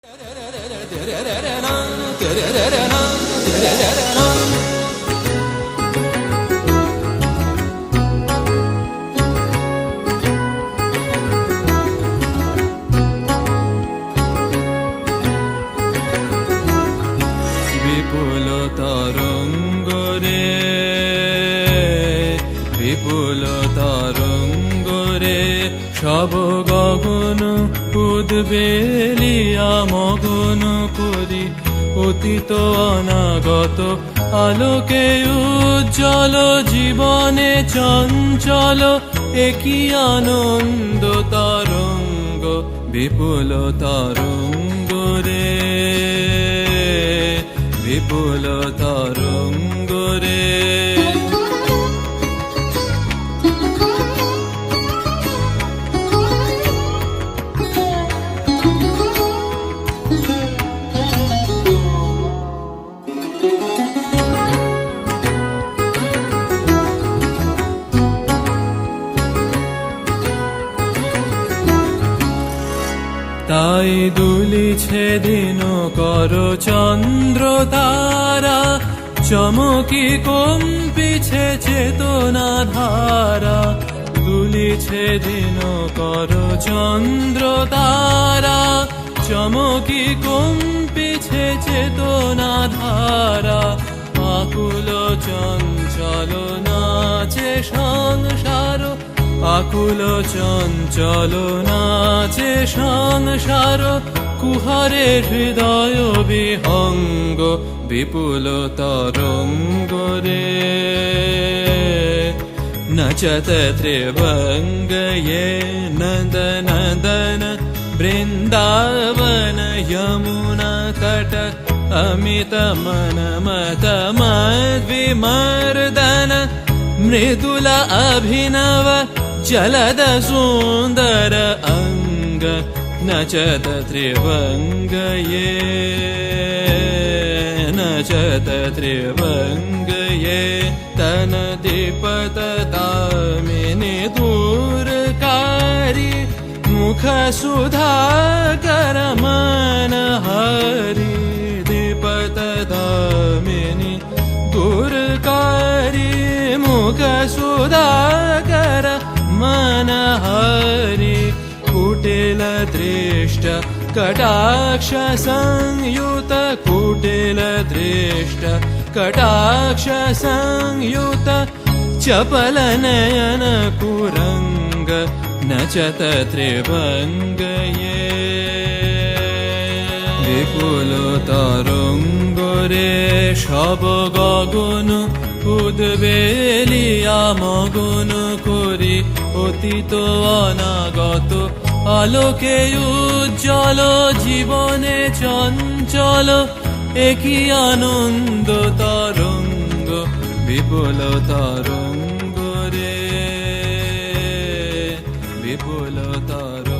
বিপুল তরঙ্গ রে, বিপুল তরঙ্গ রে, সব গগন উদ্বেলিয়া মগন করি অতীত অনাগত আলোকে উজ্জ্বল জীবনে চঞ্চল একই আনন্দ তরঙ্গ বিপুল তরঙ্গ রে, বিপুল তরঙ্গ রে। তাই দুলিছে দিন কর চন্দ্র তারা, চমকি কম্পিছে চেতনা ধারা। দুলিছে দিন কর চন্দ্র তারা, চমকি কম্পিছে চেতনা ধারা। আকুল চঞ্চল নাচে সংসার, আকুল চঞ্চল নাচে সংসার। কুহারে হৃদয় বিহঙ্গ বিপুল তরঙ্গ রে, নচত ত্রিভঙ্গ ये नंद नंदन বৃন্দাবন यमुना तट अमित मन मत मद्विमर्दन। मृदुल अभिनव जलद सुंदर अंग नचत त्रिभंग ये, नचत त्रिभंग ये। तन दीपत तामिनी दूरकारी, मुख सुधाकर मन हरि। दीपत तामिनी दूरकारी, मुख सुधाकर मन हरि। कुटिल दृष्ट कटाक्ष संयुत, कुटिल दृष्ट कटाक्ष संयुत। चपल नयन कुरंग नचत त्रिभंग ये, বিপুল তরঙ্গ রে, সব গগন উদ্বেলিয়া মগন করি অতীত অনাগত আলোকে উজ্জ্বল জীবনে চঞ্চল একই আনন্দ তরঙ্গ বিপুল তরঙ্গ রে, বিপুল তরঙ্গ।